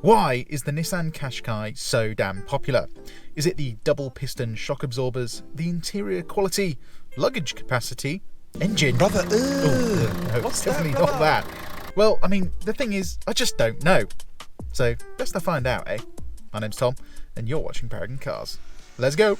Why is the Nissan Qashqai so damn popular? Is it the double piston shock absorbers, the interior quality, luggage capacity, engine? Brother, No, what's it's definitely that, not brother? that. Well, I mean, the thing is, I just don't know. So, best to find out, eh? My name's Tom, and you're watching Paragon Cars. Let's go!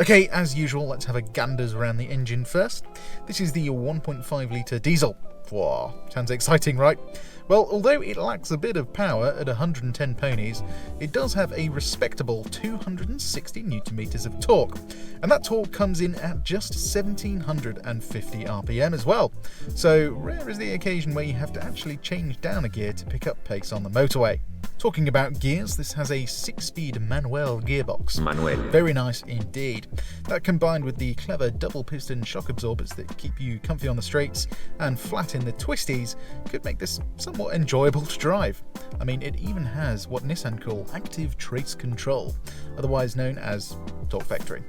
Okay, as usual, let's have a ganders around the engine first. This is the 1.5 litre diesel. Wow, sounds exciting, right? Well, although it lacks a bit of power at 110 ponies, it does have a respectable 260 newton meters of torque, and that torque comes in at just 1750 RPM as well. So rare is the occasion where you have to actually change down a gear to pick up pace on the motorway. Talking about gears, this has a 6-speed Manuel gearbox. Very nice indeed. That combined with the clever double piston shock absorbers that keep you comfy on the straights and flat in the twisties could make this somewhat enjoyable to drive. I mean, it even has what Nissan call active trace control, otherwise known as torque vectoring.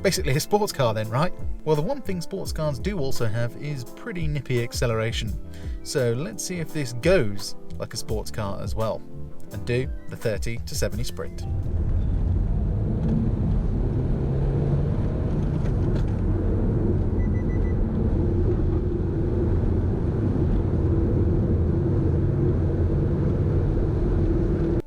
Basically a sports car then, right? Well, the one thing sports cars do also have is pretty nippy acceleration. So let's see if this goes like a sports car as well, and do the 30 to 70 sprint.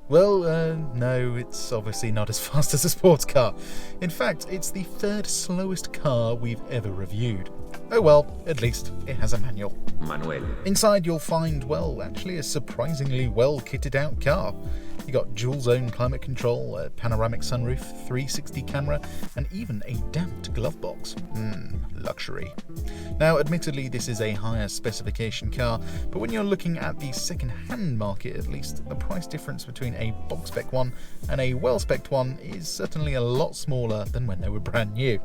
Well, no, it's obviously not as fast as a sports car. In fact, it's the third slowest car we've ever reviewed. Oh well, at least it has a manual. Inside you'll find, well, actually a surprisingly well kitted out car. You got dual zone climate control, a panoramic sunroof, 360 camera, and even a damped glove box. Luxury. Now, admittedly, this is a higher specification car, but when you're looking at the second-hand market at least, the price difference between a box spec one and a well-spec'd one is certainly a lot smaller than when they were brand new.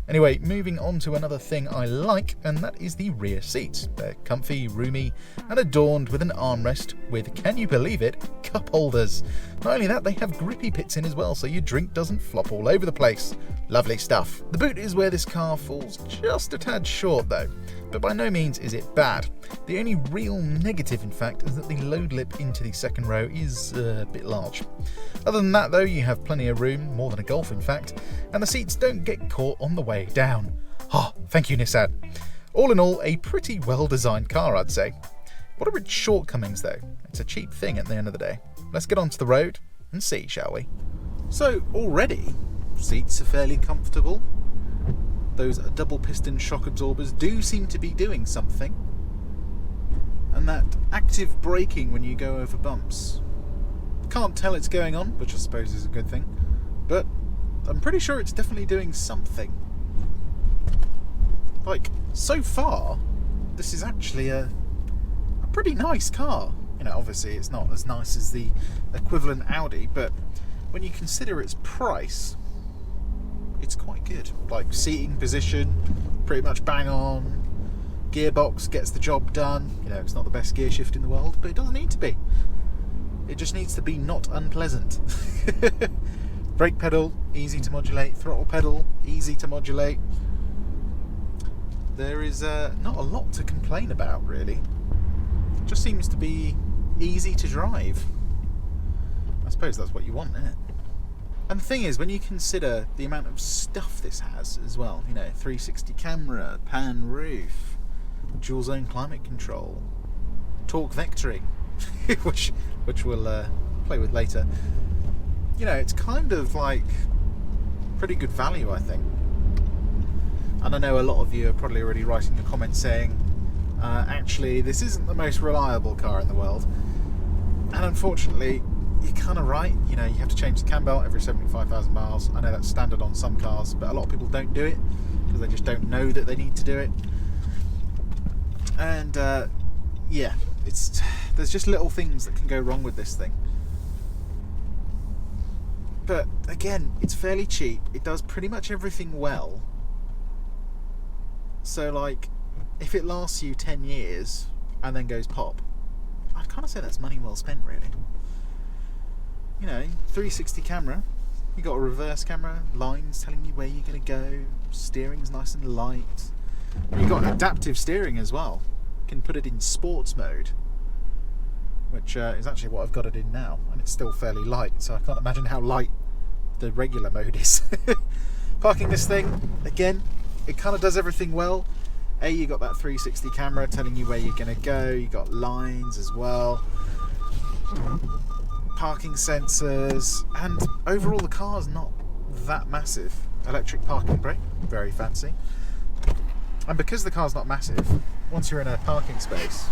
Anyway, moving on to another thing I like, and that is the rear seats. They're comfy, roomy, and adorned with an armrest with, can you believe it, cup holders. Not only that, they have grippy pits in as well, so your drink doesn't flop all over the place. Lovely stuff. The boot is where this car falls just a tad short though, but by no means is it bad. The only real negative, in fact, is that the load lip into the second row is a bit large. Other than that though, you have plenty of room, more than a Golf in fact, and the seats don't get caught on the way down. Thank you Nissan. All in all, a pretty well designed car, I'd say. What are its shortcomings though? It's a cheap thing at the end of the day. Let's get onto the road and see, shall we? So already, seats are fairly comfortable. Those double piston shock absorbers do seem to be doing something. And that active braking when you go over bumps. Can't tell it's going on, which I suppose is a good thing. But I'm pretty sure it's definitely doing something. Like, so far, this is actually a pretty nice car. You know, obviously it's not as nice as the equivalent Audi, but when you consider its price, it's quite good. Like, seating position, pretty much bang on. Gearbox gets the job done. You know, it's not the best gear shift in the world, but it doesn't need to be. It just needs to be not unpleasant. Brake pedal, easy to modulate. Throttle pedal, easy to modulate. There is not a lot to complain about, really. It just seems to be easy to drive. I suppose that's what you want, isn't it? And the thing is, when you consider the amount of stuff this has as well, you know, 360 camera, pan roof, dual zone climate control, torque vectoring, which we'll play with later. You know, it's kind of like pretty good value, I think. And I know a lot of you are probably already writing the comments saying, actually, this isn't the most reliable car in the world. And unfortunately, you're kind of right. You know, you have to change the cam belt every 75,000 miles. I know that's standard on some cars, but a lot of people don't do it because they just don't know that they need to do it. And yeah, there's just little things that can go wrong with this thing. But again, it's fairly cheap. It does pretty much everything well. So like, if it lasts you 10 years and then goes pop, I'd kind of say that's money well spent, really. You know, 360 camera, you got a reverse camera, lines telling you where you're going to go, steering's nice and light. You've got adaptive steering as well. You can put it in sports mode, which is actually what I've got it in now, and it's still fairly light, so I can't imagine how light the regular mode is. Parking this thing, again, it kind of does everything well. You got that 360 camera telling you where you're going to go, you got lines as well, parking sensors, and overall the car's not that massive. Electric parking brake, very fancy. And because the car's not massive, once you're in a parking space,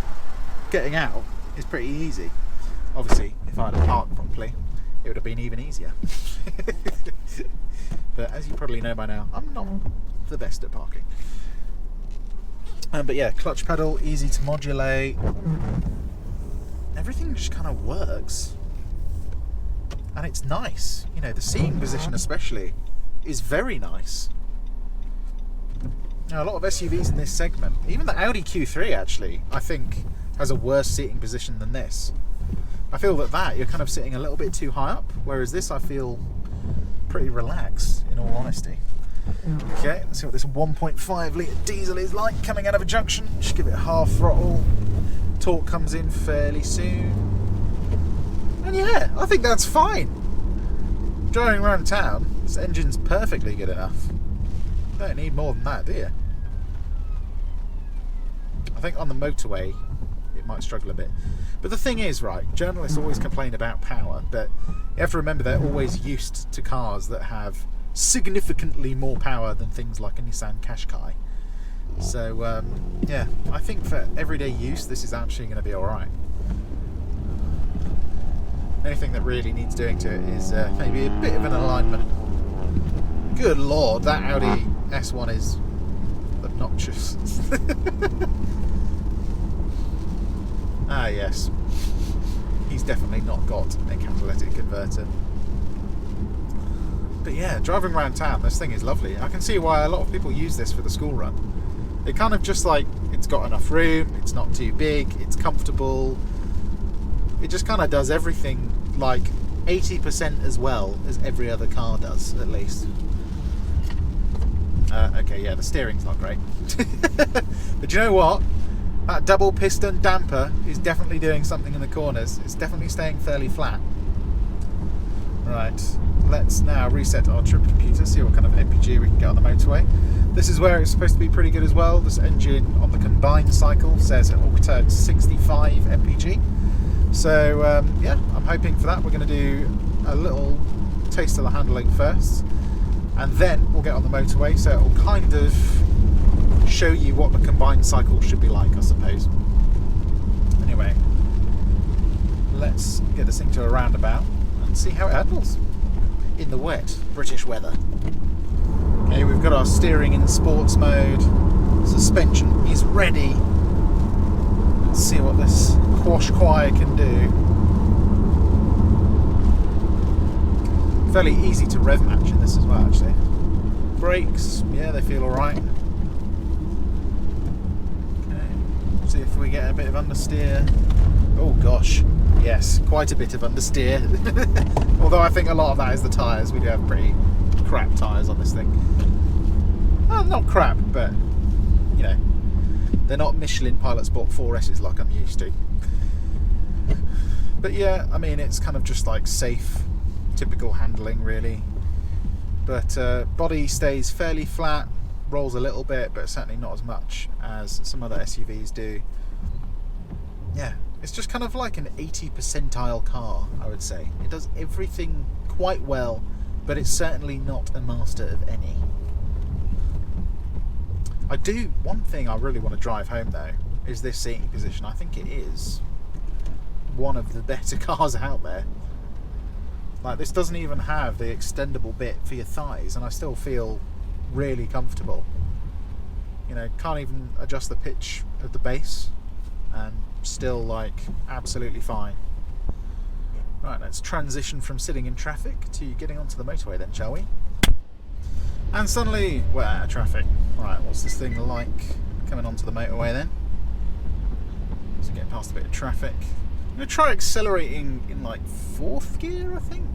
getting out is pretty easy. Obviously, if I had parked properly, it would have been even easier. But as you probably know by now, I'm not the best at parking. But yeah, clutch pedal, easy to modulate. Everything just kind of works. And it's nice. You know, the seating position especially is very nice. Now, a lot of SUVs in this segment, even the Audi Q3 actually, I think has a worse seating position than this. I feel that you're kind of sitting a little bit too high up, whereas this I feel pretty relaxed, in all honesty. Okay, let's see what this 1.5 litre diesel is like coming out of a junction. Just give it half throttle. Torque comes in fairly soon. And yeah, I think that's fine. Driving around town, this engine's perfectly good enough. Don't need more than that, do you? I think on the motorway it might struggle a bit. But the thing is, right, journalists always complain about power, but you have to remember they're always used to cars that have significantly more power than things like a Nissan Qashqai. So yeah, I think for everyday use this is actually going to be alright. Anything that really needs doing to it is maybe a bit of an alignment. Good lord, that Audi S1 is obnoxious. Ah yes, he's definitely not got a catalytic converter. But yeah, driving around town, this thing is lovely. I can see why a lot of people use this for the school run. It kind of just like, it's got enough room, it's not too big, it's comfortable. It just kind of does everything like 80% as well as every other car does, at least. Okay, yeah, the steering's not great. But you know what? That double piston damper is definitely doing something in the corners. It's definitely staying fairly flat. Right, let's now reset our trip computer, see what kind of MPG we can get on the motorway. This is where it's supposed to be pretty good as well. This engine on the combined cycle says it will return 65 MPG. So yeah, I'm hoping for that. We're going to do a little taste of the handling first, and then we'll get on the motorway, so it will kind of show you what the combined cycle should be like, I suppose. Anyway, let's get this thing to a roundabout and see how it handles in the wet British weather. Okay, we've got our steering in sports mode, suspension is ready. Let's see what this Qashqai can do. Fairly easy to rev match in this as well, actually. Brakes, yeah, they feel alright. Okay, see if we get a bit of understeer. Oh gosh, yes, quite a bit of understeer. Although I think a lot of that is the tyres. We do have pretty crap tyres on this thing. Well, not crap, but you know, they're not Michelin Pilot Sport 4S's like I'm used to. But yeah, I mean, it's kind of just like safe, typical handling really. But body stays fairly flat, rolls a little bit, but certainly not as much as some other SUVs do. Yeah, it's just kind of like an 80 percentile car, I would say. It does everything quite well, but it's certainly not a master of any. One thing I really want to drive home though, is this seating position. I think it is one of the better cars out there. Like, this doesn't even have the extendable bit for your thighs, and I still feel really comfortable. You know, can't even adjust the pitch of the bass, and still like absolutely fine. Right, let's transition from sitting in traffic to getting onto the motorway then, shall we? And suddenly we're out of traffic. Right, what's this thing like coming onto the motorway then. So get past a bit of traffic. I'm going to try accelerating in like 4th gear, I think.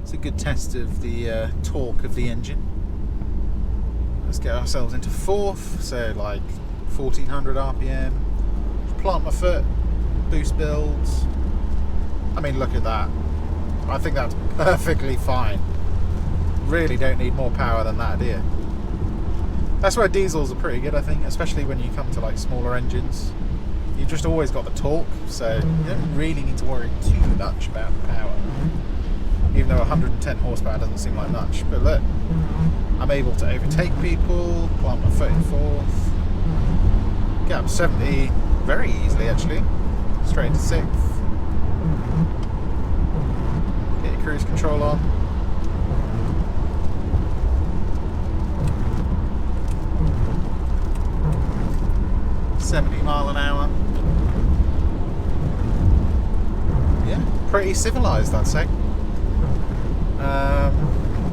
It's a good test of the torque of the engine. Let's get ourselves into 4th, so like 1400 RPM. Plant my foot, boost builds. I mean, look at that. I think that's perfectly fine. Really don't need more power than that, do you? That's where diesels are pretty good, I think, especially when you come to like smaller engines. You've just always got the torque, so you don't really need to worry too much about power. Even though 110 horsepower doesn't seem like much. But look, I'm able to overtake people, plant my foot in 4th, get up 70 very easily actually, straight into 6th. Get your cruise control on. mph. Yeah, pretty civilised, I'd say.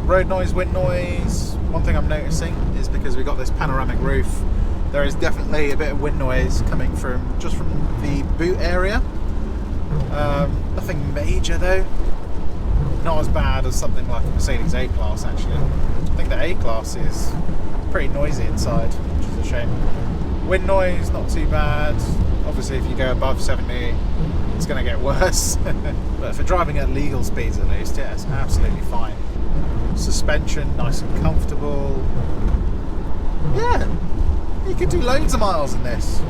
Road noise, wind noise. One thing I'm noticing is because we've got this panoramic roof, there is definitely a bit of wind noise coming from the boot area. Nothing major though. Not as bad as something like a Mercedes A-Class actually. I think the A-Class is pretty noisy inside, which is a shame. Wind noise, not too bad. Obviously if you go above 70, it's going to get worse. But for driving at legal speeds at least, yeah, it's absolutely fine. Suspension, nice and comfortable. Yeah, you could do loads of miles in this. I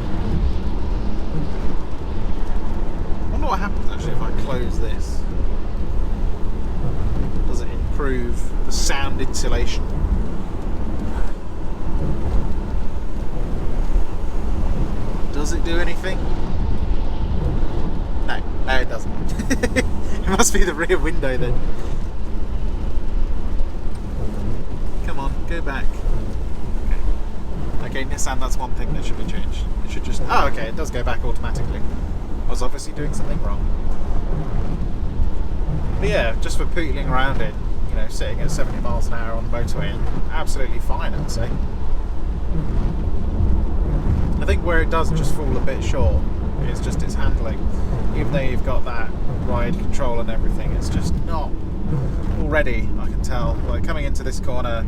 wonder what happens actually if I close this. Does it improve the sound insulation? Does it do anything? No, it doesn't. It must be the rear window then. Come on, go back. Okay, Nissan, that's one thing that should be changed. It should just... Oh, okay, it does go back automatically. I was obviously doing something wrong. But yeah, just for pootling around it, you know, sitting at 70 miles an hour on the motorway, absolutely fine, I'd say. I think where it does just fall a bit short is just its handling. Even though you've got that ride control and everything, it's just not already, I can tell. Like coming into this corner,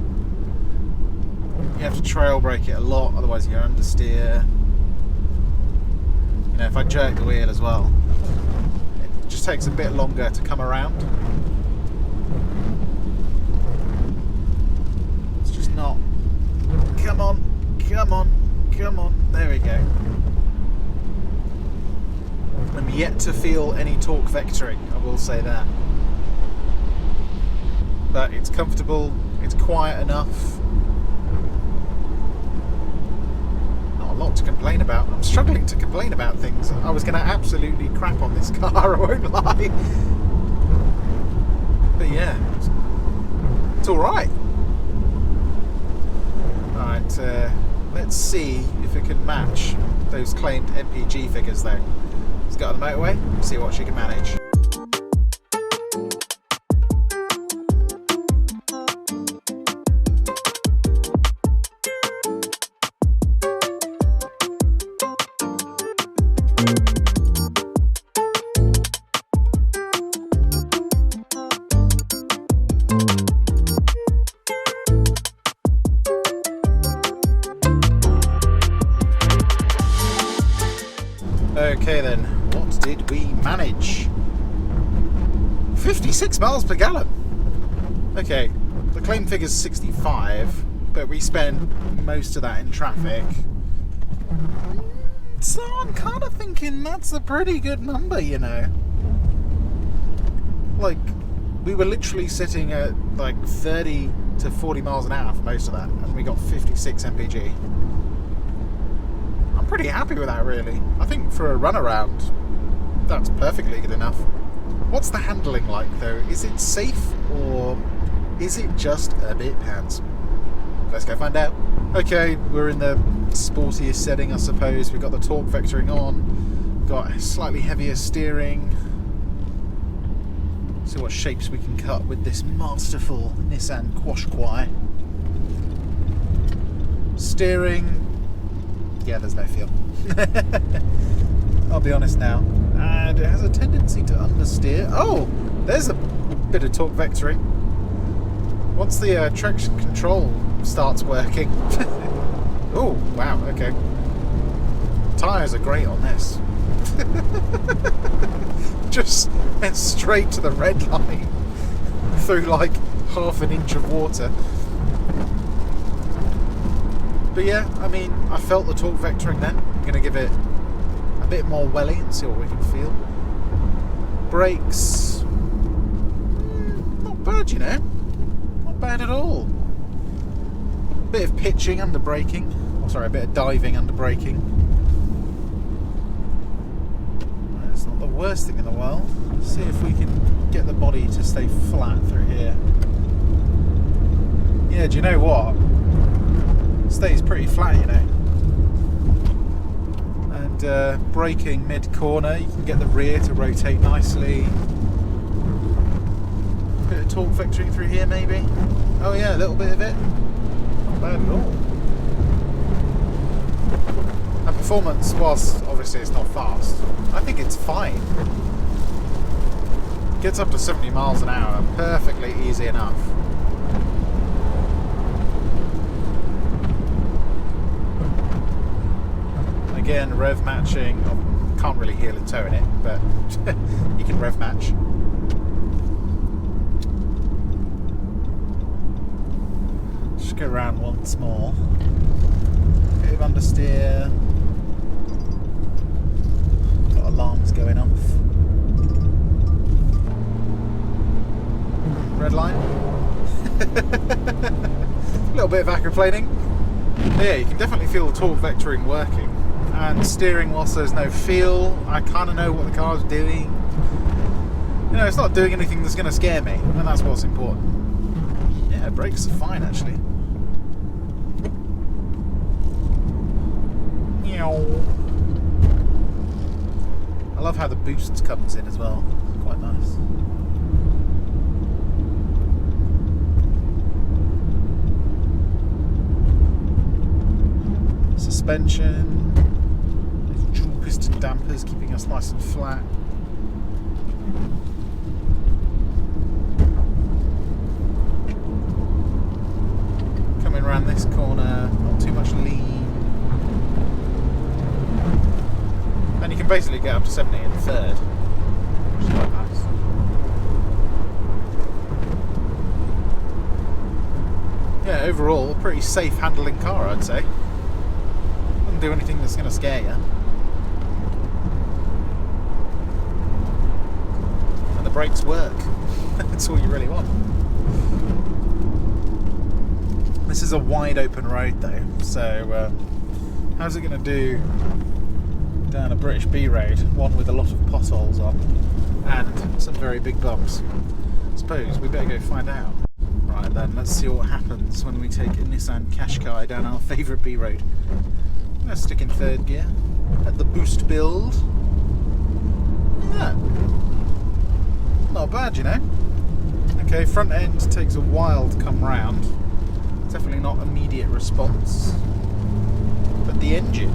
you have to trail brake it a lot, otherwise you understeer. You know, if I jerk the wheel as well, it just takes a bit longer to come around. It's just not. Come on, come on. Come on, there we go. I'm yet to feel any torque vectoring, I will say that. But it's comfortable, it's quiet enough. Not a lot to complain about. I'm struggling to complain about things. I was going to absolutely crap on this car, I won't lie. But yeah, it's alright. Alright, let's see if it can match those claimed MPG figures though. Let's go on the motorway, see what she can manage. Okay then, what did we manage? 56 miles per gallon. Okay, the claim figure's 65, but we spent most of that in traffic. So I'm kind of thinking that's a pretty good number, you know. Like, we were literally sitting at like 30 to 40 miles an hour for most of that, and we got 56 mpg. I'm pretty happy with that, really. I think for a runaround, that's perfectly good enough. What's the handling like, though? Is it safe, or is it just a bit pants? Let's go find out. Okay, we're in the sportiest setting, I suppose. We've got the torque vectoring on. We've got slightly heavier steering. See what shapes we can cut with this masterful Nissan Qashqai. Steering, Yeah, there's no feel. I'll be honest now. And it has a tendency to understeer. Oh, there's a bit of torque vectoring. Once the traction control starts working. Oh, wow, okay. Tyres are great on this. Just went straight to the red line through like half an inch of water. But yeah, I mean, I felt the torque vectoring then. I'm going to give it a bit more welly and see what we can feel. Brakes, not bad, you know. Not bad at all. Bit of pitching under braking. Oh, sorry, a bit of diving under braking. It's not the worst thing in the world. Let's see if we can get the body to stay flat through here. Yeah, do you know what? It stays pretty flat, you know. And braking mid-corner, you can get the rear to rotate nicely. Bit of torque vectoring through here, maybe. Oh yeah, a little bit of it. Not bad at all. And performance, whilst obviously it's not fast, I think it's fine. Gets up to 70 miles an hour, perfectly easy enough. Again, rev matching. Oh, can't really hear the toe in it, but you can rev match. Just go around once more. Bit of understeer. Got alarms going off. Red line. A little bit of aquaplaning. But yeah, you can definitely feel the torque vectoring working. And steering whilst there's no feel, I kind of know what the car's doing. You know, it's not doing anything that's going to scare me, and that's what's important. Yeah, brakes are fine actually. I love how the boost comes in as well. Quite nice. Suspension. Dual piston dampers keeping us nice and flat. Coming around this corner, not too much lean. And you can basically get up to 70 in third, which is quite nice. Yeah, overall, pretty safe handling car, I'd say. Wouldn't do anything that's going to scare you. And the brakes work. That's all you really want. This is a wide open road though, so how's it going to do down a British B road, one with a lot of potholes on and some very big bumps? I suppose we better go find out. Right then, let's see what happens when we take a Nissan Qashqai down our favourite B road. I'm going to stick in third gear, let the boost build. Look at that. Not bad, you know. Okay, front end takes a while to come round. Definitely not immediate response. But the engine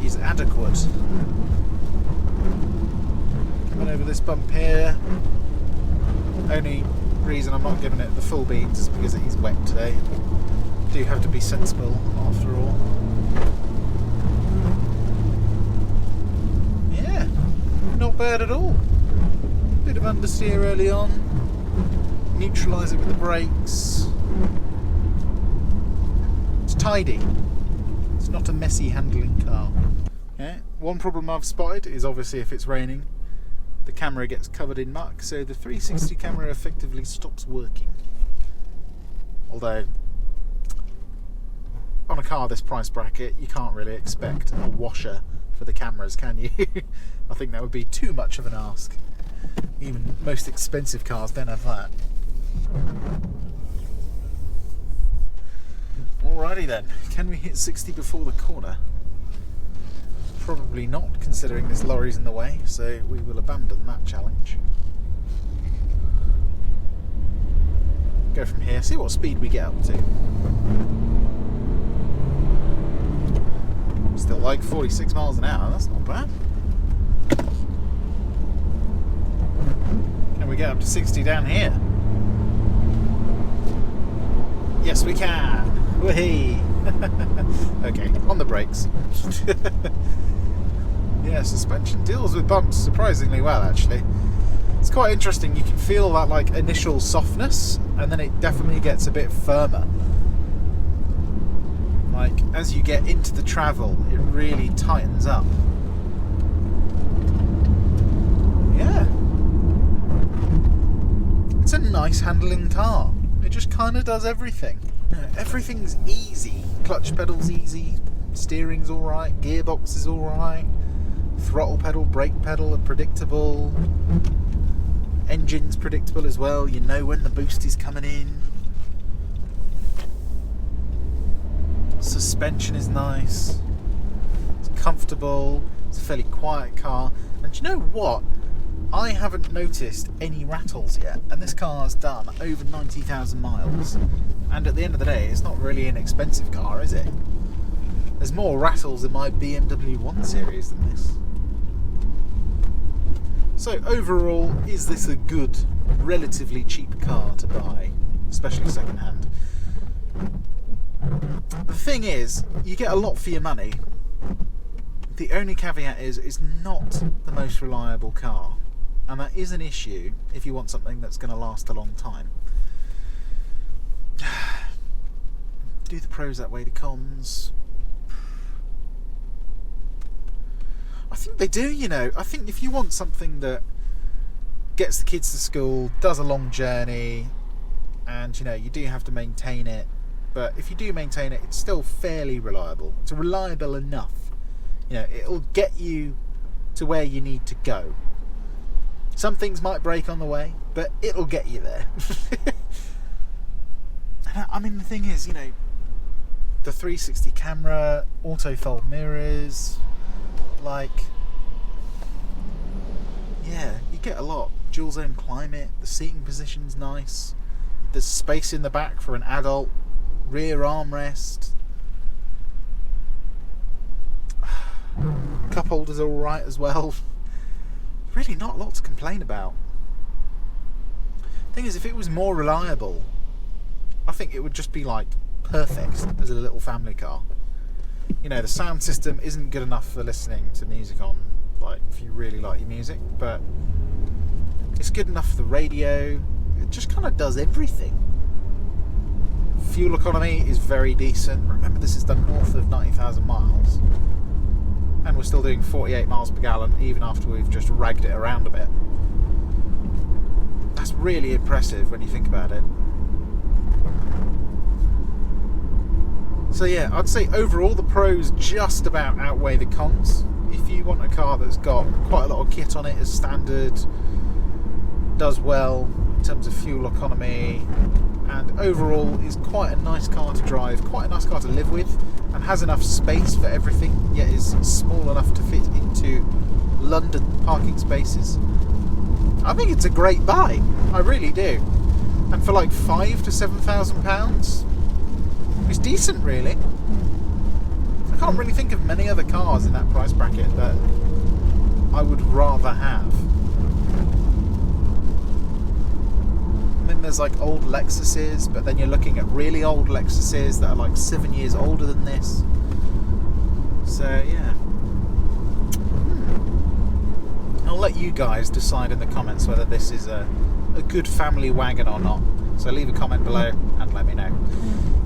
is adequate. Coming over this bump here. Only reason I'm not giving it the full beans is because it is wet today. Do have to be sensible after all. Yeah, not bad at all. Bit of understeer early on. Neutralise it with the brakes. It's tidy. It's not a messy handling car. Yeah. One problem I've spotted is obviously if it's raining, the camera gets covered in muck, so the 360 camera effectively stops working. Although, on a car this price bracket, you can't really expect a washer for the cameras, can you? I think that would be too much of an ask. Even most expensive cars don't have that. Alrighty then, can we hit 60 before the corner? Probably not, considering this lorry's in the way, so we will abandon that challenge. Go from here, see what speed we get up to. at like 46 miles an hour. That's not bad. Can we get up to 60 down here? Yes, we can. Whee! Okay, on the brakes. Yeah, suspension deals with bumps surprisingly well, actually. It's quite interesting. You can feel that like initial softness, and then it definitely gets a bit firmer. Like as you get into the travel, it really tightens up. Yeah, it's a nice handling car. It just kind of does everything. Everything's easy. Clutch pedal's easy. Steering's all right. Gearbox is all right. Throttle pedal, brake pedal are predictable. Engine's predictable as well. You know when the boost is coming in. Suspension is nice. It's comfortable. It's a fairly quiet car. And do you know what? I haven't noticed any rattles yet. And this car's done over 90,000 miles. And at the end of the day, it's not really an expensive car, is it? There's more rattles in my BMW 1 Series than this. So overall, is this a good, relatively cheap car to buy, especially second hand? The thing is, you get a lot for your money. The only caveat is it's not the most reliable car, and that is an issue if you want something that's going to last a long time. Do the pros outweigh the cons? I think they do, you know. I think if you want something that gets the kids to school, does a long journey, and you know, you do have to maintain it, but if you do maintain it, it's still fairly reliable. It's reliable enough. You know, it'll get you to where you need to go. Some things might break on the way, but it'll get you there. I mean, the thing is, you know, the 360 camera, auto fold mirrors, like, yeah, you get a lot. Dual zone climate, the seating position's nice, there's space in the back for an adult, rear armrest, cup holders are alright as well. Really not a lot to complain about. Thing is, if it was more reliable, I think it would just be like perfect as a little family car. You know, the sound system isn't good enough for listening to music on, like, if you really like your music, but it's good enough for the radio. It just kind of does everything. Fuel economy is very decent. Remember, this is done north of 90,000 miles, and we're still doing 48 miles per gallon even after we've just ragged it around a bit. That's really impressive when you think about it. So yeah, I'd say overall the pros just about outweigh the cons. If you want a car that's got quite a lot of kit on it as standard, does well in terms of fuel economy, and overall is quite a nice car to drive, quite a nice car to live with, and has enough space for everything, yet is small enough to fit into London parking spaces, I think it's a great buy. I really do. And for like £5,000 to £7,000, it's decent, really. I can't really think of many other cars in that price bracket that I would rather have. I mean, there's like old Lexuses, but then you're looking at really old Lexuses that are like 7 years older than this. So yeah, I'll let you guys decide in the comments whether this is a good family wagon or not. So leave a comment below and let me know.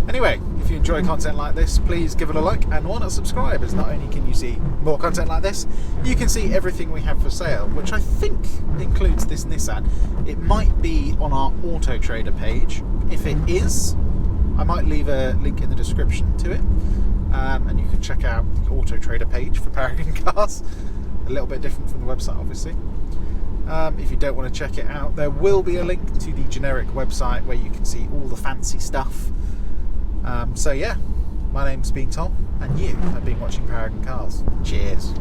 Anyway, if you enjoy content like this, please give it a like, and why not subscribe, as not only can you see more content like this, you can see everything we have for sale, which I think includes this Nissan. It might be on our Auto Trader page. If it is, I might leave a link in the description to it, and you can check out the Auto Trader page for Paragon Cars. A little bit different from the website, obviously. If you don't want to check it out, there will be a link to the generic website where you can see all the fancy stuff. So yeah, my name's been Tom, and you have been watching Paragon Cars. Cheers.